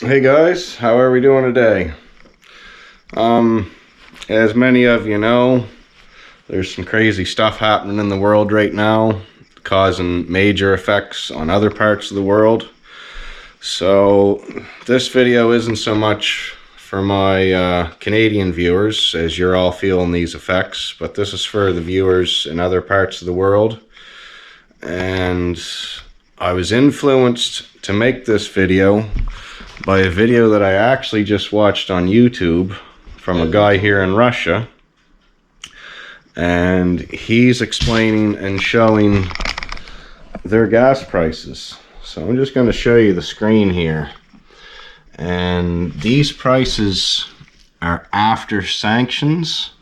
Hey guys, how are we doing today? As many of you know, there's some crazy stuff happening in the world right now, causing major effects on other parts of the world. So this video isn't so much for my Canadian viewers, as you're all feeling these effects, but this is for the viewers in other parts of the world. And I was influenced to make this video by a video that I actually just watched on YouTube from a guy here in Russia, and he's explaining and showing their gas prices. So I'm just going to show you the screen here, and these prices are after sanctions,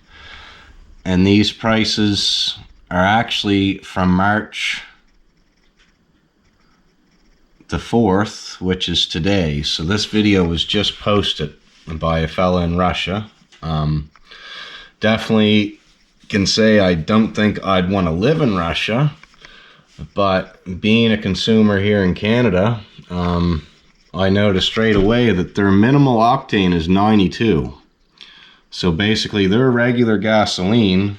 and these prices are actually from March the 4th, which is today. So this video was just posted by a fella in Russia. Definitely can say I don't think I'd want to live in Russia, but being a consumer here in Canada, I noticed straight away that their minimal octane is 92. So basically their regular gasoline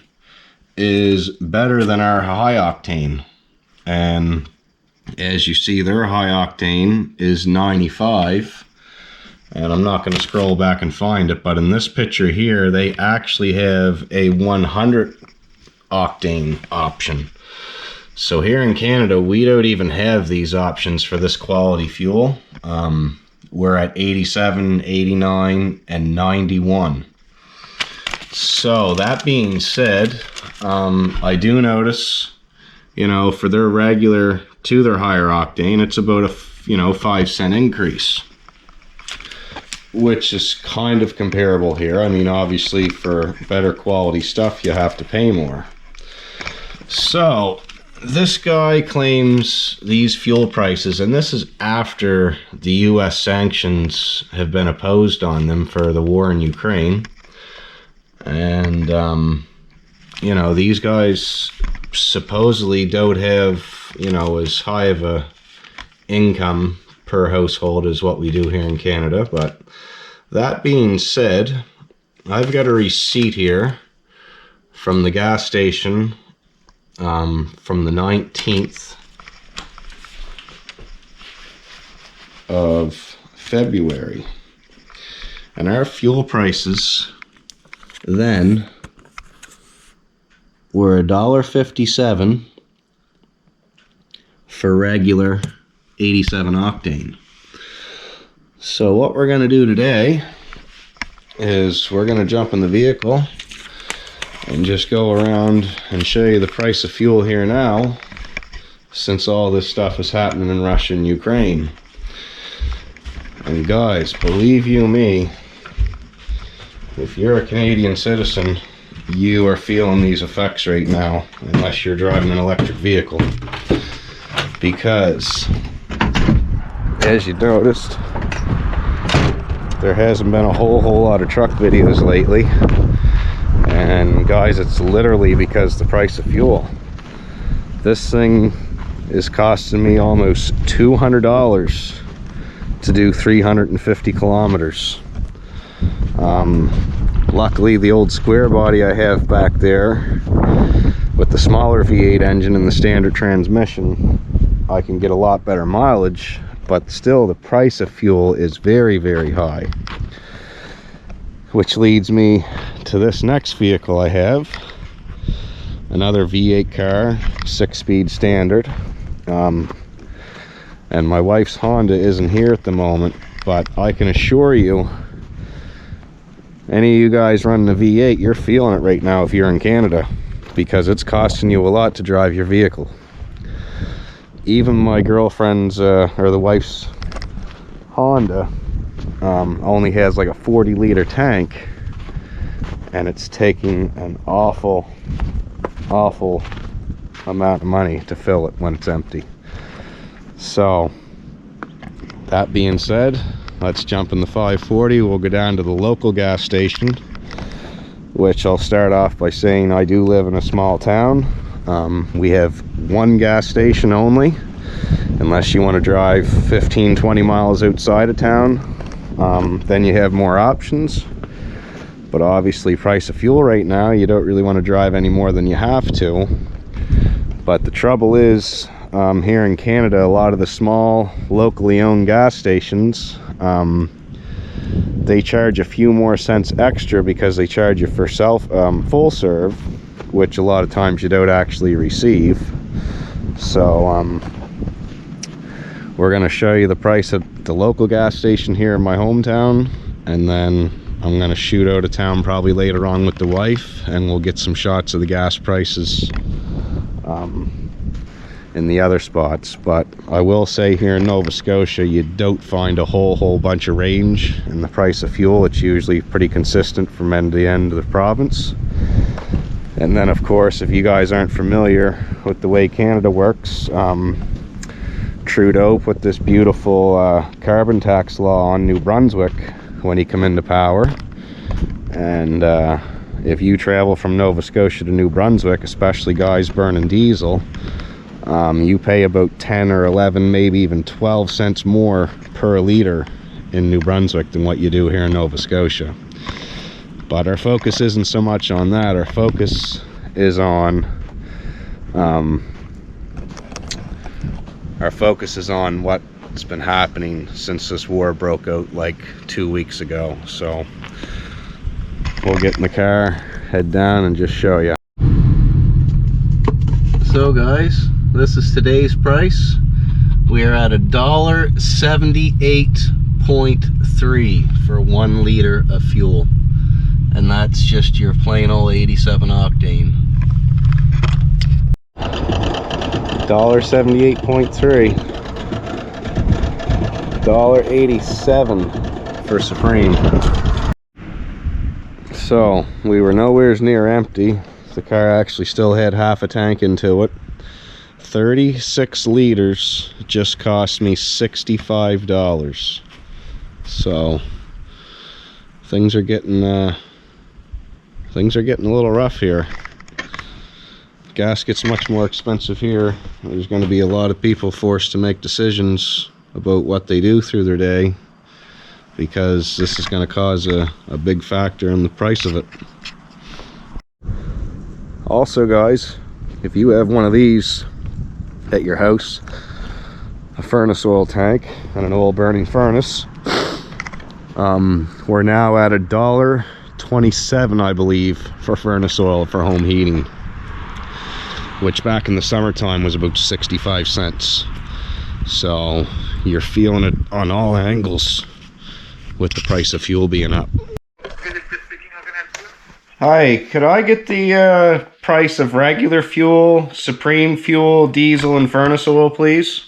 is better than our high octane, and as you see, their high octane is 95, and I'm not going to scroll back and find it, but in this picture here they actually have a 100 octane option. So here in Canada we don't even have these options for this quality fuel. We're at 87, 89, and 91. So that being said, I do notice, you know, for their regular to their higher octane, it's about a 5-cent increase, which is kind of comparable here. I mean, obviously for better quality stuff you have to pay more. So this guy claims these fuel prices, and this is after the US sanctions have been imposed on them for the war in Ukraine. And you know, these guys supposedly don't have, you know, as high of a income per household as what we do here in Canada. But that being said, I've got a receipt here from the gas station from the 19th of February, and our fuel prices then were $1.57 for regular 87 octane. So what we're going to do today is we're going to jump in the vehicle and just go around and show you the price of fuel here now, since all this stuff is happening in Russia and Ukraine. And guys, believe you me, if you're a Canadian citizen, you are feeling these effects right now, unless you're driving an electric vehicle, because as you noticed, there hasn't been a whole lot of truck videos lately. And guys, it's literally because the price of fuel. This thing is costing me almost $200 to do 350 kilometers. Luckily, the old square body I have back there with the smaller V8 engine and the standard transmission, I can get a lot better mileage, but still the price of fuel is very, very high. Which leads me to this next vehicle I have, another V8 car, 6-speed standard. And my wife's Honda isn't here at the moment, but I can assure you, any of you guys running a V8, you're feeling it right now if you're in Canada, because it's costing you a lot to drive your vehicle. Even my girlfriend's, or the wife's Honda, only has like a 40-liter tank, and it's taking an awful amount of money to fill it when it's empty. So that being said, let's jump in the 540. We'll go down to the local gas station, which I'll start off by saying I do live in a small town. We have one gas station only, unless you want to drive 15-20 miles outside of town. then you have more options. But obviously price of fuel right now, you don't really want to drive any more than you have to. But the trouble is, here in Canada, a lot of the small locally owned gas stations, they charge a few more cents extra because they charge you for full serve, which a lot of times you don't actually receive. So we're going to show you the price at the local gas station here in my hometown, and then I'm going to shoot out of town probably later on with the wife, and we'll get some shots of the gas prices in the other spots. But I will say here in Nova Scotia, you don't find a whole bunch of range in the price of fuel. It's usually pretty consistent from end to end of the province. And then of course, if you guys aren't familiar with the way Canada works, Trudeau put this beautiful carbon tax law on New Brunswick when he come into power. And if you travel from Nova Scotia to New Brunswick, especially guys burning diesel, you pay about 10 or 11, maybe even 12 cents more per liter in New Brunswick than what you do here in Nova Scotia. But our focus isn't so much on that. Our focus is on what's been happening since this war broke out like 2 weeks ago. So we'll get in the car, head down, and just show you. So guys, this is today's price. We are at $1.78.3 for 1 liter of fuel, and that's just your plain old 87 octane. $1.78.3, $1.87 for Supreme. So we were nowhere near empty. The car actually still had half a tank into it. 36 liters just cost me $65. So things are getting a little rough here. Gas gets much more expensive here. There's going to be a lot of people forced to make decisions about what they do through their day, because this is going to cause a big factor in the price of it. Also guys, if you have one of these at your house, a furnace oil tank and an oil burning furnace, we're now at $1.27, I believe, for furnace oil for home heating, which back in the summertime was about 65 cents. So you're feeling it on all angles with the price of fuel being up. Hi, could I get the price of regular fuel, Supreme fuel, diesel, and furnace oil, please?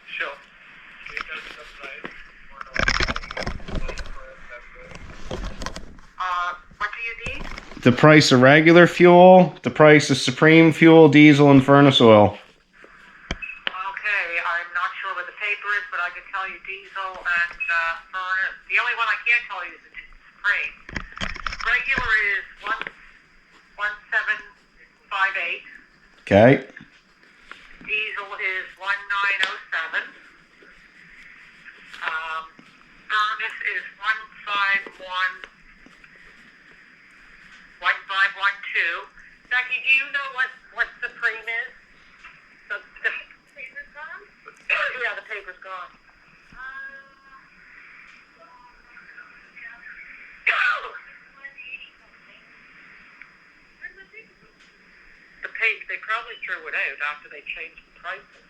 Sure. What do you need? The price of regular fuel, the price of Supreme fuel, diesel, and furnace oil. Okay, I'm not sure what the paper is, but I can tell you diesel and furnace. The only one I can't tell you is the Supreme. Regular is 11758. Okay. Diesel is 1907. Furnace is 1512. Becky, do you know what Supreme is? The paper's gone? Yeah, the paper's gone. They probably threw it out after they changed the prices.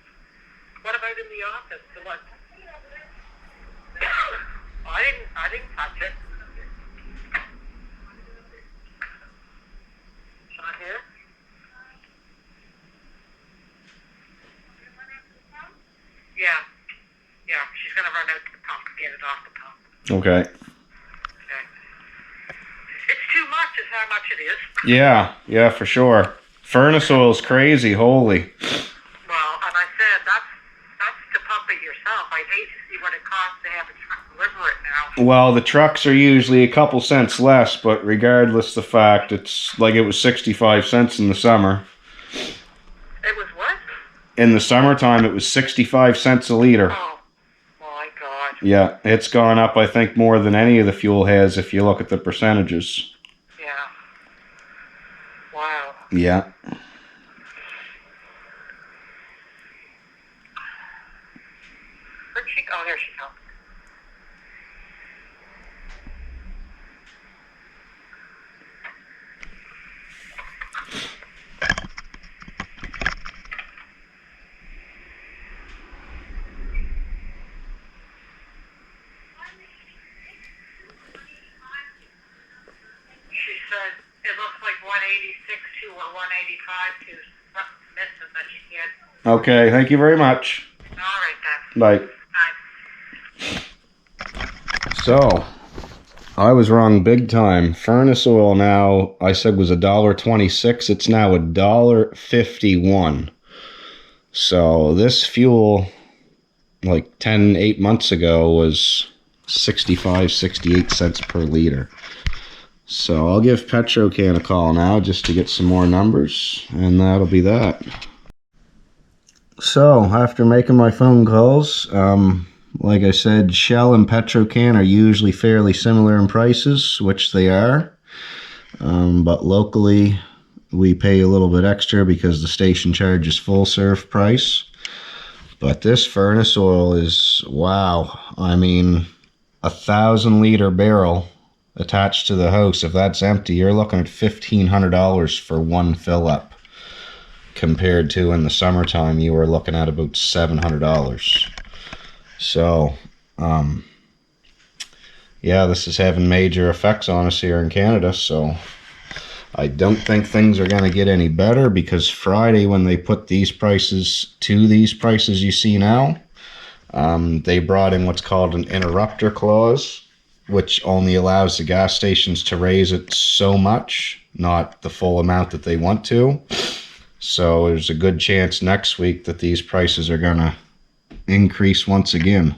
What about in the office? The what? I didn't touch it. Not here. Yeah. Yeah, she's gonna run out to the pump and get it off the pump. Okay. Okay. It's too much is how much it is. Yeah, for sure. Furnace oil's crazy, holy. Well, and I said, that's to pump it yourself. I'd hate to see what it costs to have a truck deliver it now. Well, the trucks are usually a couple cents less, but regardless the fact, it's like it was 65 cents in the summer. It was what? In the summertime, it was 65 cents a liter. Oh, my God. Yeah, it's gone up, I think, more than any of the fuel has if you look at the percentages. Yeah. Wow. Yeah. Where'd she go? Oh, here she comes. She said it looks like 186 to or 185 to something's missing that she can't. Okay, thank you very much. All right then. Bye. Bye. So, I was wrong big time. Furnace oil now, I said was $1.26. It's now $1.51. So this fuel, like 8 months ago, was 68 cents per liter. So I'll give Petrocan a call now just to get some more numbers, and that'll be that. So after making my phone calls, like I said, Shell and Petrocan are usually fairly similar in prices, which they are. But locally, we pay a little bit extra because the station charges full serve price. But this furnace oil is, wow. I mean, 1,000-liter barrel attached to the house. If that's empty, you're looking at $1,500 for one fill up. Compared to in the summertime, you were looking at about $700. So, yeah, this is having major effects on us here in Canada. So I don't think things are going to get any better, because Friday, when they put these prices to these prices you see now, they brought in what's called an interrupter clause, which only allows the gas stations to raise it so much, not the full amount that they want to. So there's a good chance next week that these prices are going to increase once again.